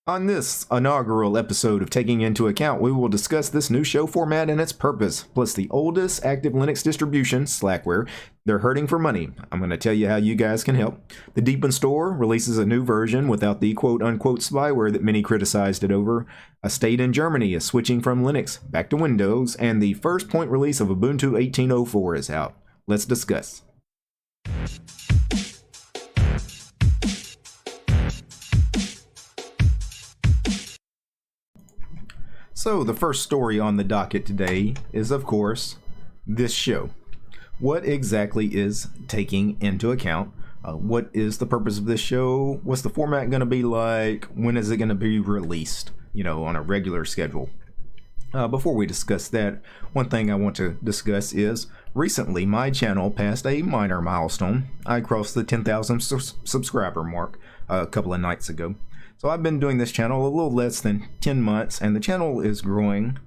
On this inaugural episode of Taking Into Account, we will discuss this new show format and its purpose, plus the oldest active Linux distribution, Slackware. They're hurting for money. I'm going to tell you how you guys can help. The Deepin Store releases a new version without the quote-unquote spyware that many criticized it over. A state in Germany is switching from Linux back to Windows, and the first point release of Ubuntu 18.04 is out. Let's discuss. So the first story on the docket today is, of course, this show. What exactly is Taking Into Account? What is the purpose of this show? What's the format going to be like? When is it going to be released, on a regular schedule? Before we discuss that, one thing I want to discuss is recently my channel passed a minor milestone. I crossed the 10,000 subscriber mark a couple of nights ago. So I've been doing this channel a little less than 10 months, and the channel is growing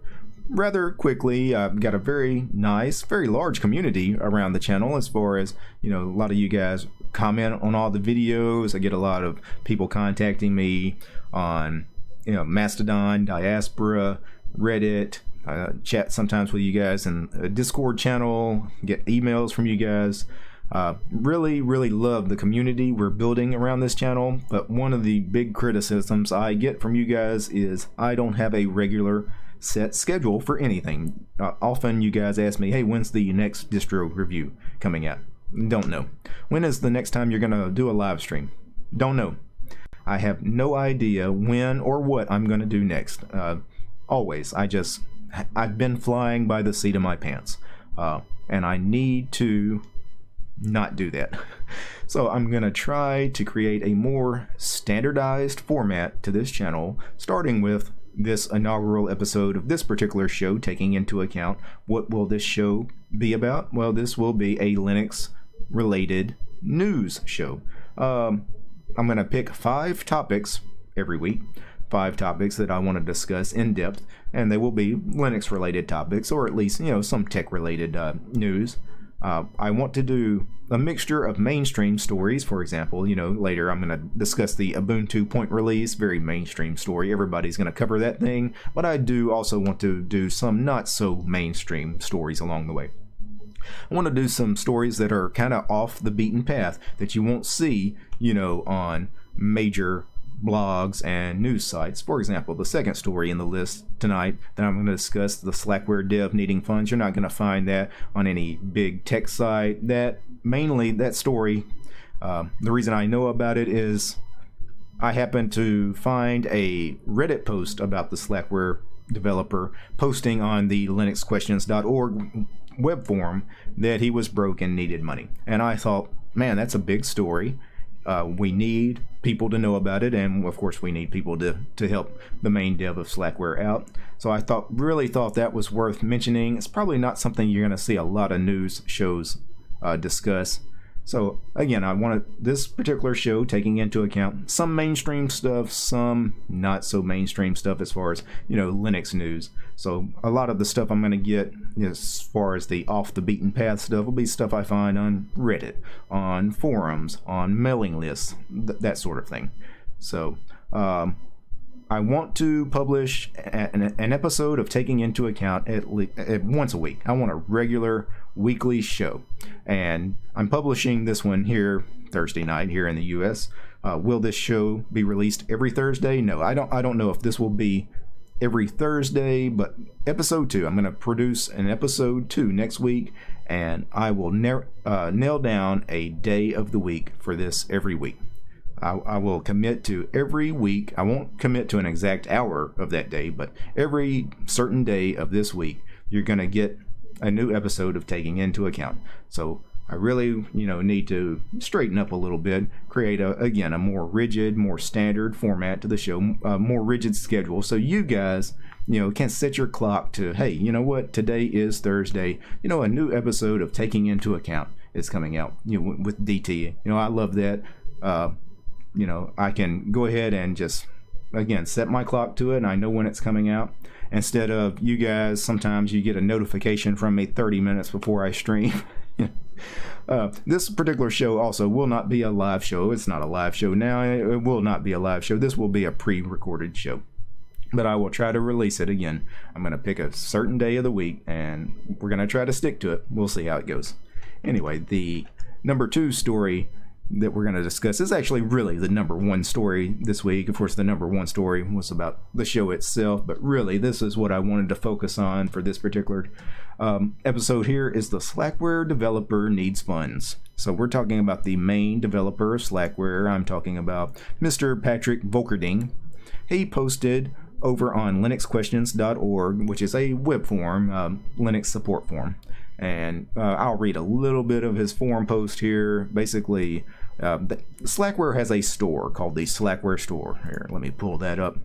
rather quickly. I've got a very nice, very large community around the channel as far as, a lot of you guys comment on all the videos. I get a lot of people contacting me on, Mastodon, DIASPORA, Reddit, chat sometimes with you guys in a Discord channel, get emails from you guys. Really love the community we're building around this channel, but one of the big criticisms I get from you guys is I don't have a regular set schedule for anything. Often you guys ask me, hey, when's the next distro review coming out? Don't know. When is the next time you're gonna do a live stream? Don't know. I have no idea when or what I'm gonna do next. Always. I've been flying by the seat of my pants, and I need to not do that. So I'm gonna try to create a more standardized format to this channel, starting with this inaugural episode of this particular show, Taking Into Account. What will this show be about? Well, this will be a Linux related news show. I'm gonna pick 5 topics every week, 5 topics that I want to discuss in depth, and they will be Linux related topics, or at least some tech related news. I want to do a mixture of mainstream stories. For example, later I'm going to discuss the Ubuntu point release, very mainstream story. Everybody's going to cover that thing, but I do also want to do some not so mainstream stories along the way. I want to do some stories that are kind of off the beaten path that you won't see, on major blogs and news sites. For example, the second story in the list tonight that I'm going to discuss, the Slackware dev needing funds. You're not going to find that on any big tech site. That story, the reason I know about it is I happened to find a Reddit post about the Slackware developer posting on the linuxquestions.org web forum that he was broke and needed money. And I thought, man, that's a big story. We need people to know about it, and of course we need people to help the main dev of Slackware out. So I really thought that was worth mentioning. It's probably not something you're going to see a lot of news shows discuss. So again, I wanted this particular show taking into account some mainstream stuff, some not so mainstream stuff as far as Linux news. So a lot of the stuff I'm going to get as far as the off the beaten path stuff will be stuff I find on Reddit, on forums, on mailing lists, that sort of thing. So I want to publish an episode of Taking Into Account at once a week. I want a regular weekly show, and I'm publishing this one here Thursday night here in the US. Will this show be released every Thursday? No, I don't know if this will be every Thursday, but episode 2, I'm going to produce an episode 2 next week, and I will nail down a day of the week for this every week. I will commit to every week. I won't commit to an exact hour of that day, but every certain day of this week, you're going to get a new episode of Taking Into Account. So I really, need to straighten up a little bit, create a more rigid, more standard format to the show, a more rigid schedule, so you guys, can set your clock to, hey, you know what, today is Thursday, a new episode of Taking Into Account is coming out, with DT. I love that. I can go ahead and just, again, set my clock to it, and I know when it's coming out. Instead of you guys, sometimes you get a notification from me 30 minutes before I stream. This particular show also will not be a live show. It's not a live show now. It will not be a live show. This will be a pre-recorded show. But I will try to release it again. I'm going to pick a certain day of the week, and we're going to try to stick to it. We'll see how it goes. Anyway, the number 2 story that we're going to discuss is actually really the number 1 story this week. Of course, the number 1 story was about the show itself, but really this is what I wanted to focus on for this particular episode here is the Slackware developer needs funds. So we're talking about the main developer of Slackware. I'm talking about Mr. Patrick Volkerding. He posted over on linuxquestions.org, which is a web forum, Linux support forum. And I'll read a little bit of his forum post here. Basically, Slackware has a store called the Slackware Store. Here, let me pull that up.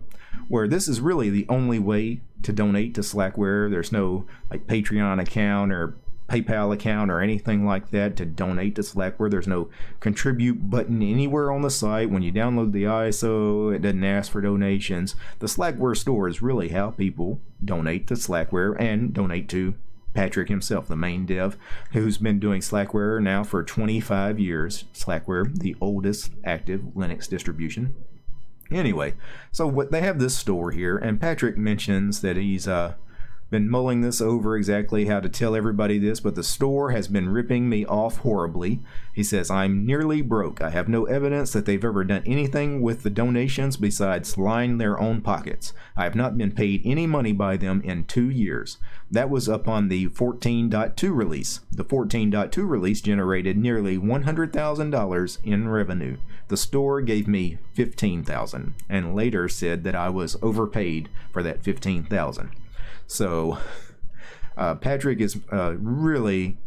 Where this is really the only way to donate to Slackware. There's no like Patreon account or PayPal account or anything like that to donate to Slackware. There's no contribute button anywhere on the site. When you download the ISO, it doesn't ask for donations. The Slackware Store is really how people donate to Slackware and donate to Patrick himself, the main dev, who's been doing Slackware now for 25 years. Slackware, the oldest active Linux distribution. Anyway, so what they have this store here, and Patrick mentions that he's been mulling this over exactly how to tell everybody this, but the store has been ripping me off horribly. He says, I'm nearly broke. I have no evidence that they've ever done anything with the donations besides line their own pockets. I have not been paid any money by them in 2 years. That was up on the 14.2 release. The 14.2 release generated nearly $100,000 in revenue. The store gave me $15,000 and later said that I was overpaid for that $15,000. So Patrick is really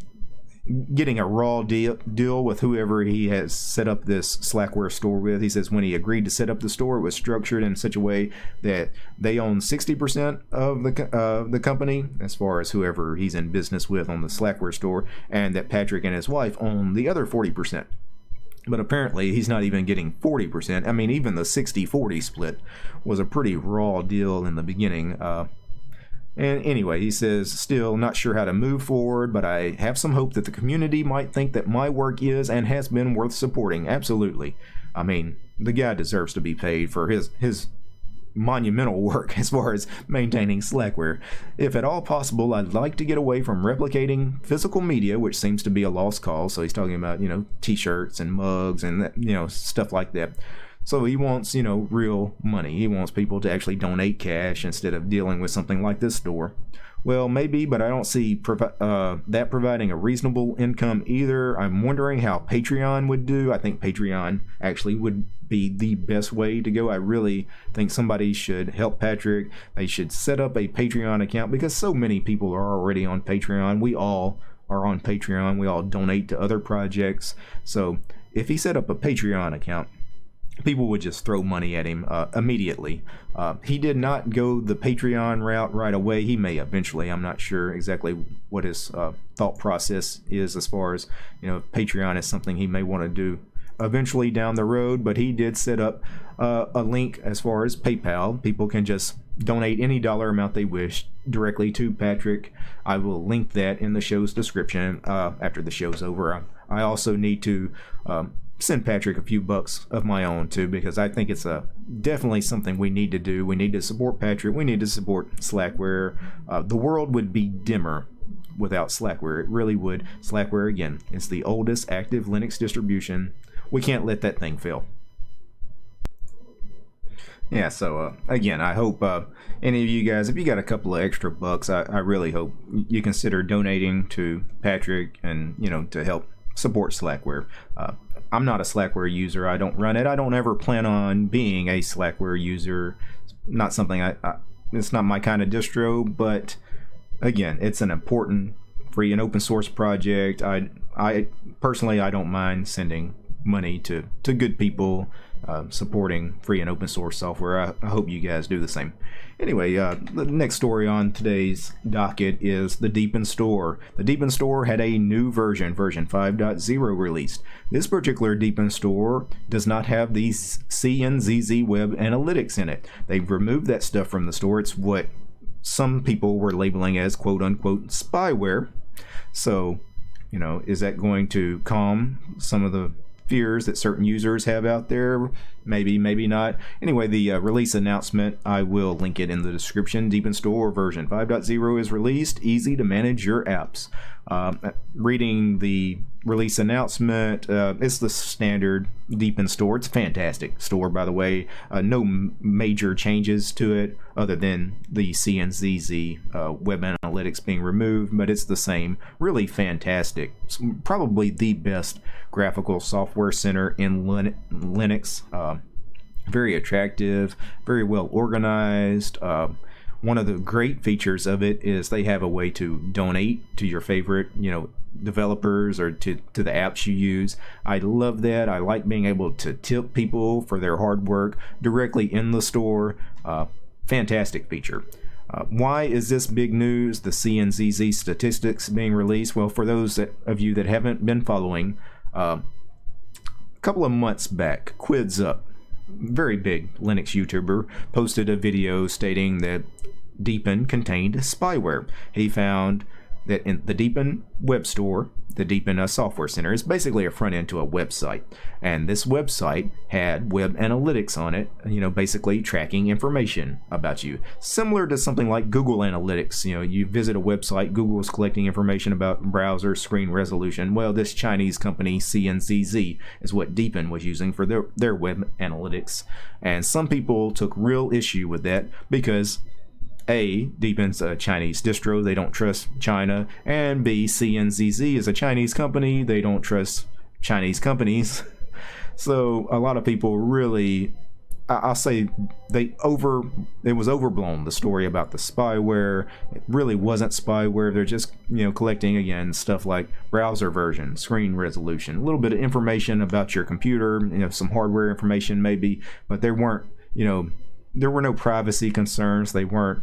getting a raw deal with whoever he has set up this Slackware store with. He says when he agreed to set up the store, it was structured in such a way that they own 60% of the company, as far as whoever he's in business with on the Slackware store, and that Patrick and his wife own the other 40%. But apparently he's not even getting 40%. I mean, even the 60-40 split was a pretty raw deal in the beginning. And anyway, he says, still not sure how to move forward, but I have some hope that the community might think that my work is and has been worth supporting. Absolutely. I mean, the guy deserves to be paid for his monumental work as far as maintaining Slackware. If at all possible, I'd like to get away from replicating physical media, which seems to be a lost cause. So he's talking about, t-shirts and mugs and, stuff like that. So he wants, real money. He wants people to actually donate cash instead of dealing with something like this store. Well, maybe, but I don't see that providing a reasonable income either. I'm wondering how Patreon would do. I think Patreon actually would be the best way to go. I really think somebody should help Patrick. They should set up a Patreon account because so many people are already on Patreon. We all are on Patreon. We all donate to other projects. So if he set up a Patreon account, people would just throw money at him immediately. He did not go the Patreon route right away. He may eventually. I'm not sure exactly what his thought process is as far as, if Patreon is something he may want to do eventually down the road. But he did set up a link as far as PayPal. People can just donate any dollar amount they wish directly to Patrick. I will link that in the show's description after the show's over. I also need to send Patrick a few bucks of my own too, because I think it's definitely something we need to do. We need to support Patrick. We need to support Slackware. The world would be dimmer without Slackware. It really would. Slackware, again, is the oldest active Linux distribution. We can't let that thing fail. Yeah, so again, I hope any of you guys, if you got a couple of extra bucks, I really hope you consider donating to Patrick and, to help support Slackware. I'm not a Slackware user. I don't run it. I don't ever plan on being a Slackware user. Not something it's not my kind of distro, but again, it's an important free and open source project. I personally, I don't mind sending money to good people supporting free and open source software. I hope you guys do the same. Anyway, the next story on today's docket is the Deepin Store. The Deepin Store had a new version 5.0 released. This particular Deepin Store does not have these CNZZ web analytics in it. They've removed that stuff from the store. It's what some people were labeling as quote-unquote spyware. So Is that going to calm some of the fears that certain users have out there? Maybe, maybe not. Anyway, the release announcement, I will link it in the description. Deepin Store version 5.0 is released. Easy to manage your apps. Reading the release announcement, it's the standard Deepin Store. It's a fantastic store, by the way. No major changes to it other than the CNZZ web analytics being removed, but it's the same. Really fantastic. It's probably the best graphical software center in Linux. Very attractive, very well organized. One of the great features of it is they have a way to donate to your favorite, developers or to the apps you use. I love that. I like being able to tip people for their hard work directly in the store. Fantastic feature. Why is this big news, the CNZZ statistics being released? Well, for those of you that haven't been following, a couple of months back, QuidsUp, very big Linux YouTuber, posted a video stating that Deepin contained spyware. He found that in the Deepin web store, the Deepin Software Center is basically a front end to a website, and this website had web analytics on it, basically tracking information about you, similar to something like Google Analytics. You visit a website, Google is collecting information about browser screen resolution. Well, this Chinese company CNZZ is what Deepin was using for their web analytics, and some people took real issue with that because A, Deepin's a Chinese distro, they don't trust China, and B, CNZZ is a Chinese company, they don't trust Chinese companies. So a lot of people really, I'll say it was overblown, the story about the spyware. It really wasn't spyware. They're just, collecting, again, stuff like browser version, screen resolution, a little bit of information about your computer, some hardware information maybe, but there weren't, there were no privacy concerns. They weren't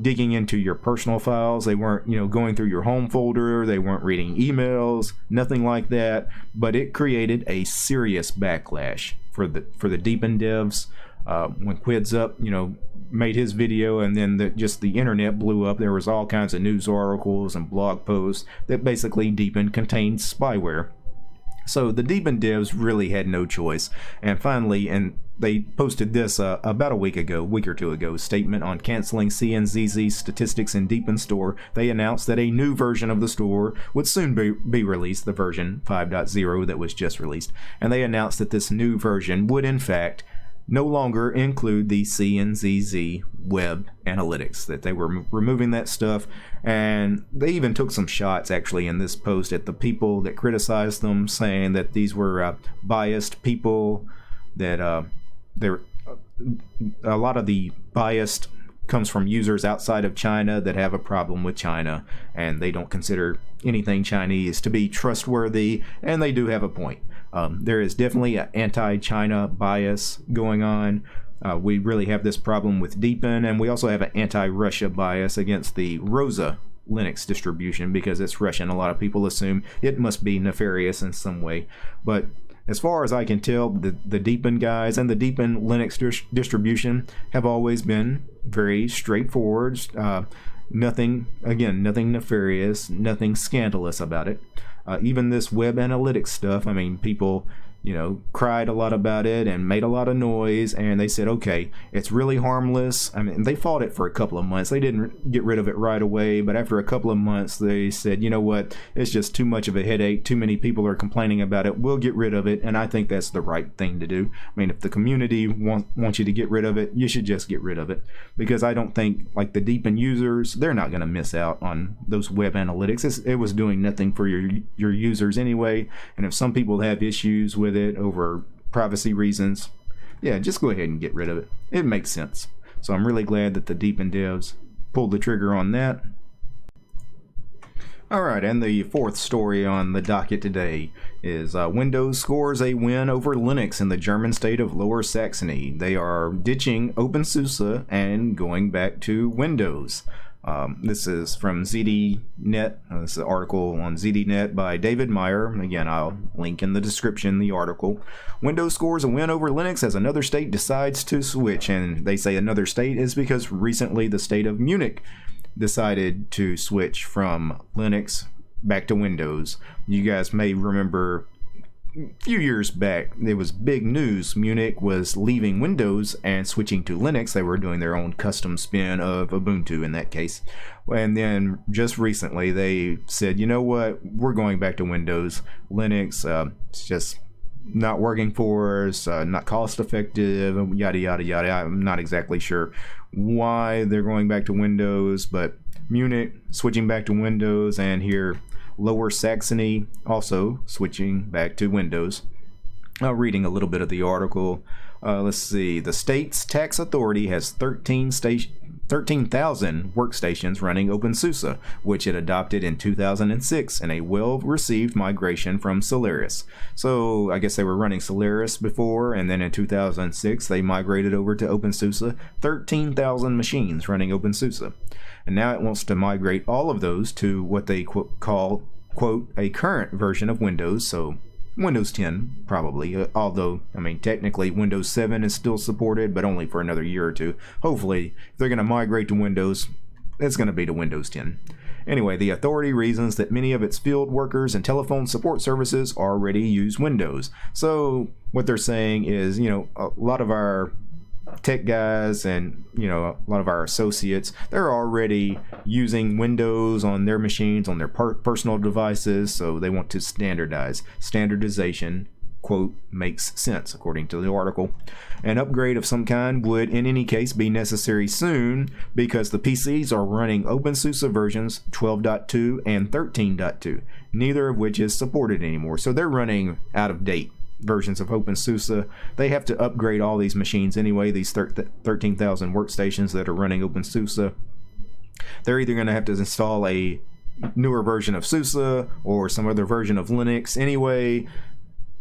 digging into your personal files. They weren't, going through your home folder. They weren't reading emails, nothing like that. But it created a serious backlash for the Deepin devs. When QuidsUp, made his video, and then the internet blew up. There was all kinds of news articles and blog posts that basically Deepin contained spyware. So the Deepin devs really had no choice, and finally, they posted this about a week or two ago, statement on canceling CNZZ statistics in Deepin Store. They announced that a new version of the store would soon be released, the version 5.0 that was just released, and they announced that this new version would in fact no longer include the CNZZ web analytics, that they were removing that stuff. And they even took some shots actually in this post at the people that criticized them, saying that these were biased people, that a lot of the biased comes from users outside of China that have a problem with China, and they don't consider anything Chinese to be trustworthy, and they do have a point. There is definitely an anti-China bias going on. We really have this problem with Deepin, and we also have an anti-Russia bias against the Rosa Linux distribution because it's Russian. A lot of people assume it must be nefarious in some way, but as far as I can tell, the Deepin guys and the Deepin Linux distribution have always been very straightforward. Nothing nefarious, nothing scandalous about it. Even this web analytics stuff, people cried a lot about it and made a lot of noise, and they said, okay, it's really harmless. They fought it for a couple of months. They didn't get rid of it right away, but after a couple of months, they said, you know what, it's just too much of a headache. Too many people are complaining about it. We'll get rid of it, and I think that's the right thing to do. If the community wants you to get rid of it, you should just get rid of it, because I don't think, like the Deepin users, they're not going to miss out on those web analytics. It was doing nothing for your users anyway, and if some people have issues with it over privacy reasons, yeah, just go ahead and get rid of it. It makes sense. So I'm really glad that the Deepin devs pulled the trigger on that. Alright, and the fourth story on the docket today is Windows scores a win over Linux in the German state of Lower Saxony. They are ditching OpenSUSE and going back to Windows. This is from ZDNet. This is an article on ZDNet by David Meyer. Again, I'll link in the description the article. Windows scores a win over Linux as another state decides to switch. And they say another state is because recently the state of Munich decided to switch from Linux back to Windows. You guys may remember a few years back, there was big news. Munich was leaving Windows and switching to Linux. They were doing their own custom spin of Ubuntu in that case. And then just recently they said, you know what, we're going back to Windows. Linux, it's just not working for us, not cost effective, yada yada yada. I'm not exactly sure why they're going back to Windows, but Munich switching back to Windows, and here Lower Saxony also switching back to Windows. Reading a little bit of the article, let's see. The state's tax authority has 13,000 workstations running OpenSUSE, which it adopted in 2006 in a well-received migration from Solaris. So I guess they were running Solaris before, and then in 2006 they migrated over to OpenSUSE. 13,000 machines running OpenSUSE. And now it wants to migrate all of those to what they call, quote, a current version of Windows. So Windows 10 probably, although I mean technically Windows 7 is still supported, but only for another year or two. Hopefully if they're going to migrate to Windows, it's going to be to Windows 10. Anyway, the authority reasons that many of its field workers and telephone support services already use Windows. So what they're saying is, you know, a lot of our tech guys and, you know, a lot of our associates, they're already using Windows on their machines, on their personal devices, so they want to standardize. Standardization, quote, makes sense, according to the article. An upgrade of some kind would in any case be necessary soon because the PCs are running OpenSUSE versions 12.2 and 13.2, neither of which is supported anymore. So they're running out of date versions of OpenSUSE. They have to upgrade all these machines anyway, these 13,000 workstations that are running OpenSUSE. They're either going to have to install a newer version of SUSE or some other version of Linux. Anyway,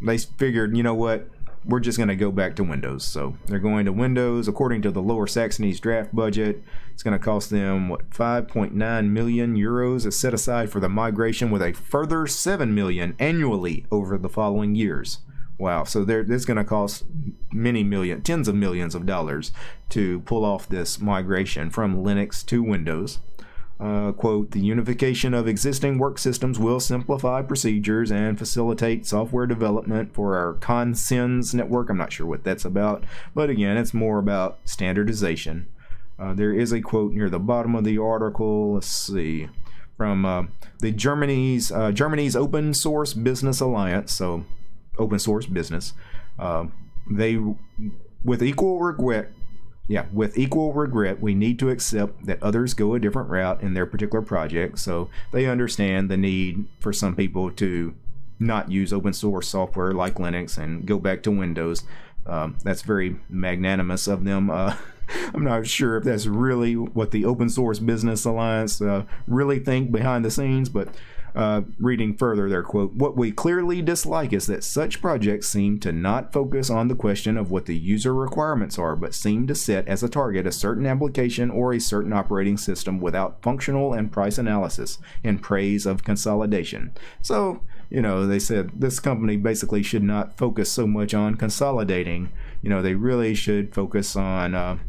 they figured, you know what, we're just going to go back to Windows. So they're going to Windows. According to the Lower Saxony's draft budget, it's going to cost them, what, 5.9 million euros is set aside for the migration, with a further 7 million annually over the following years. Wow, so it's going to cost tens of millions of dollars to pull off this migration from Linux to Windows. Quote, the unification of existing work systems will simplify procedures and facilitate software development for our Consens network. I'm not sure what that's about, but again, it's more about standardization. There is a quote near the bottom of the article. Let's see. From the Germany's Open Source Business Alliance, so open source business, they, with equal regret, we need to accept that others go a different route in their particular project. So they understand the need for some people to not use open source software like Linux and go back to Windows. That's very magnanimous of them. I'm not sure if that's really what the Open Source Business Alliance really think behind the scenes, but reading further their quote, what we clearly dislike is that such projects seem to not focus on the question of what the user requirements are, but seem to set as a target a certain application or a certain operating system without functional and price analysis, in praise of consolidation. So, you know, they said this company basically should not focus so much on consolidating. You know, they really should focus on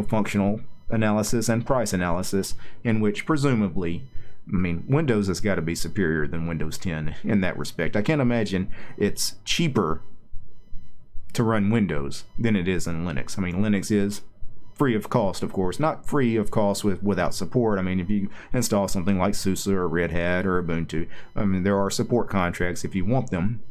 functional analysis and price analysis, in which presumably, I mean, Windows has got to be superior than Windows 10 in that respect. I can't imagine it's cheaper to run Windows than it is in Linux. I mean, Linux is free of cost, of course. Not free of cost without support. I mean, if you install something like SUSE or Red Hat or Ubuntu, I mean, there are support contracts if you want them.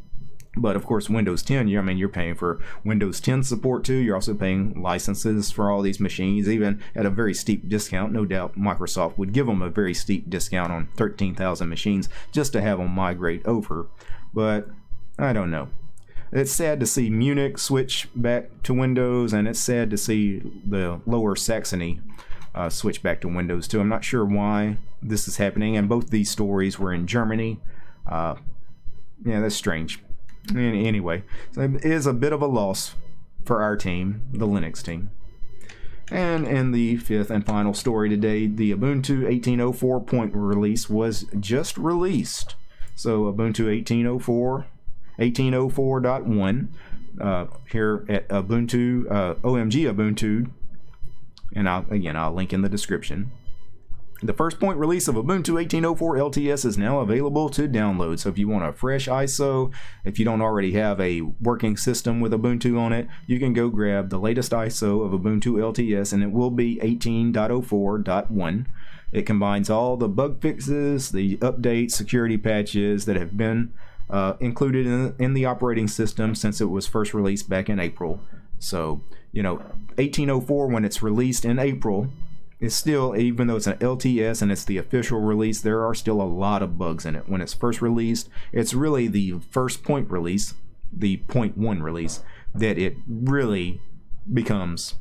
But of course, Windows 10, you're paying for Windows 10 support too. You're also paying licenses for all these machines, even at a very steep discount. No doubt Microsoft would give them a very steep discount on 13,000 machines just to have them migrate over. But I don't know. It's sad to see Munich switch back to Windows, and it's sad to see the Lower Saxony switch back to Windows too. I'm not sure why this is happening, and both these stories were in Germany. Yeah, that's strange. Anyway, so it is a bit of a loss for our team, the Linux team. And in the fifth and final story today, the Ubuntu 18.04 release was just released. So Ubuntu 18.04.1 here at Ubuntu, OMG Ubuntu, and I'll link in the description. The first point release of Ubuntu 18.04 LTS is now available to download. So if you want a fresh ISO, if you don't already have a working system with Ubuntu on it, you can go grab the latest ISO of Ubuntu LTS, and it will be 18.04.1. It combines all the bug fixes, the updates, security patches that have been included in the operating system since it was first released back in April. So, 18.04, when it's released in April, it's still, even though it's an LTS and it's the official release, there are still a lot of bugs in it. When it's first released, it's really the first point release, the 0.1 release, that it really becomes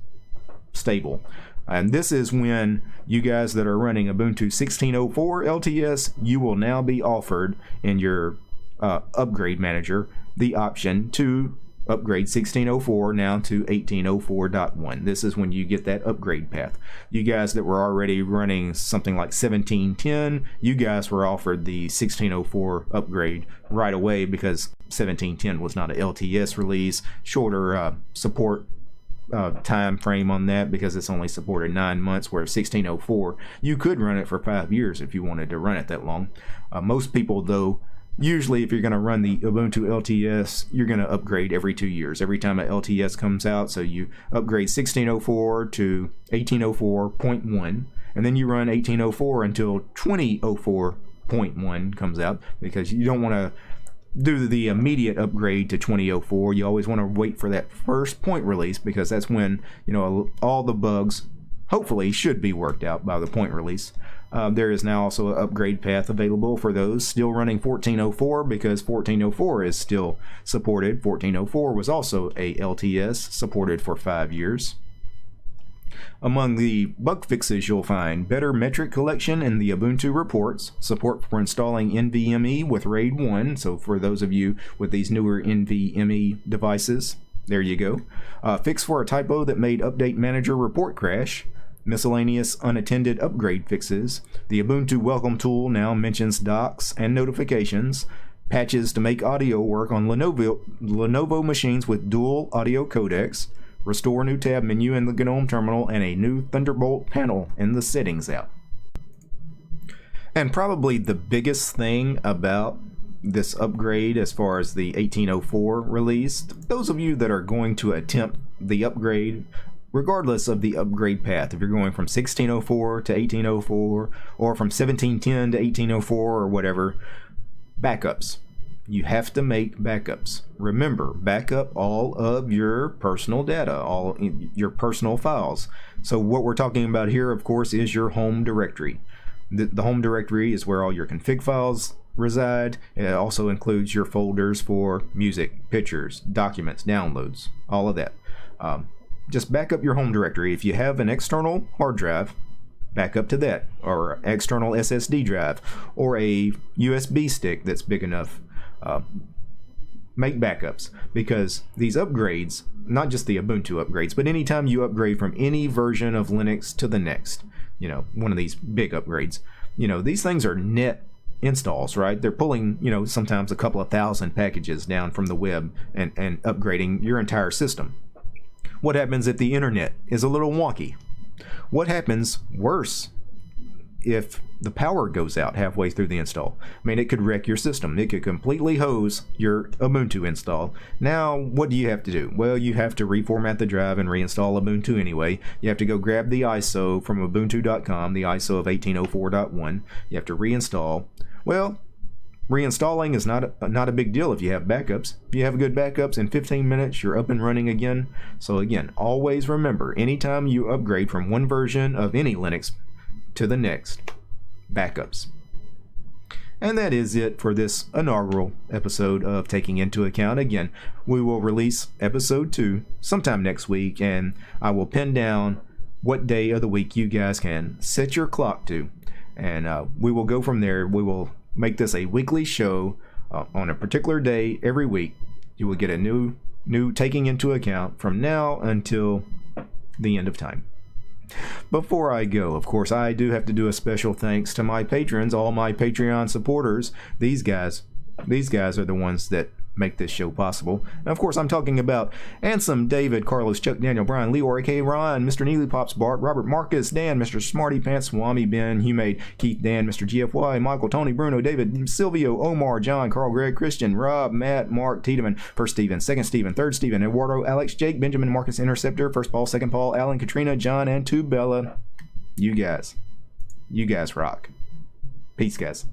stable. And this is when you guys that are running Ubuntu 16.04 LTS, you will now be offered in your upgrade manager the option to upgrade 16.04 now to 18.04.1. This is when you get that upgrade path. You guys that were already running something like 17.10, you guys were offered the 16.04 upgrade right away because 17.10 was not an LTS release. Shorter support time frame on that because it's only supported 9 months, where 16.04 you could run it for 5 years if you wanted to run it that long. Most people, though, usually if you're going to run the Ubuntu LTS, you're going to upgrade every 2 years, every time an LTS comes out. So you upgrade 16.04 to 18.04.1, and then you run 18.04 until 20.04.1 comes out, because you don't want to do the immediate upgrade to 20.04. You always want to wait for that first point release, because that's when all the bugs hopefully should be worked out by the point release. There is now also an upgrade path available for those still running 14.04, because 14.04 is still supported. 14.04 was also a LTS, supported for 5 years. Among the bug fixes, you'll find better metric collection in the Ubuntu reports, support for installing NVMe with RAID 1, so for those of you with these newer NVMe devices, there you go. Fix for a typo that made Update Manager report crash. Miscellaneous unattended upgrade fixes. The Ubuntu Welcome tool now mentions docs and notifications. Patches to make audio work on Lenovo machines with dual audio codecs. Restore new tab menu in the GNOME terminal, and a new Thunderbolt panel in the Settings app. And probably the biggest thing about this upgrade as far as the 18.04 release, those of you that are going to attempt the upgrade, regardless of the upgrade path, if you're going from 16.04 to 18.04 or from 17.10 to 18.04 or whatever, backups. You have to make backups. Remember, backup all of your personal data, all your personal files. So what we're talking about here, of course, is your home directory. The home directory is where all your config files reside. It also includes your folders for music, pictures, documents, downloads, all of that. Just back up your home directory. If you have an external hard drive, back up to that, or external SSD drive, or a USB stick that's big enough. Make backups, because these upgrades, not just the Ubuntu upgrades, but anytime you upgrade from any version of Linux to the next, one of these big upgrades, these things are net installs, right? They're pulling, sometimes a couple of thousand packages down from the web and upgrading your entire system. What happens if the internet is a little wonky? What happens worse if the power goes out halfway through the install? I mean, it could wreck your system. It could completely hose your Ubuntu install. Now, what do you have to do? Well, you have to reformat the drive and reinstall Ubuntu anyway. You have to go grab the ISO from Ubuntu.com, the ISO of 18.04.1. You have to reinstall. Well, reinstalling is not a big deal if you have backups. If you have good backups, in 15 minutes you're up and running again. So again, always remember, anytime you upgrade from one version of any Linux to the next, backups. And that is it for this inaugural episode of Taking Into Account. Again, we will release episode 2 sometime next week, and I will pin down what day of the week you guys can set your clock to, and we will go from there. We will make this a weekly show on a particular day every week. You will get a new Taking Into Account from now until the end of time. Before I go, of course, I do have to do a special thanks to my patrons, all my Patreon supporters. These guys are the ones that make this show possible. And of course, I'm talking about Ansem, David, Carlos, Chuck, Daniel, Brian, Leor, A.K. Ron, Mr. Neely Pops, Bart, Robert, Marcus, Dan, Mr. Smarty Pants, Swami, Ben, Humade, Keith, Dan, Mr. GFY, Michael, Tony, Bruno, David, Silvio, Omar, John, Carl, Greg, Christian, Rob, Matt, Mark, Tiedemann, First Stephen, Second Stephen, Third Stephen, Eduardo, Alex, Jake, Benjamin, Marcus, Interceptor, First Paul, Second Paul, Alan, Katrina, John, and Tubella. You guys rock. Peace, guys.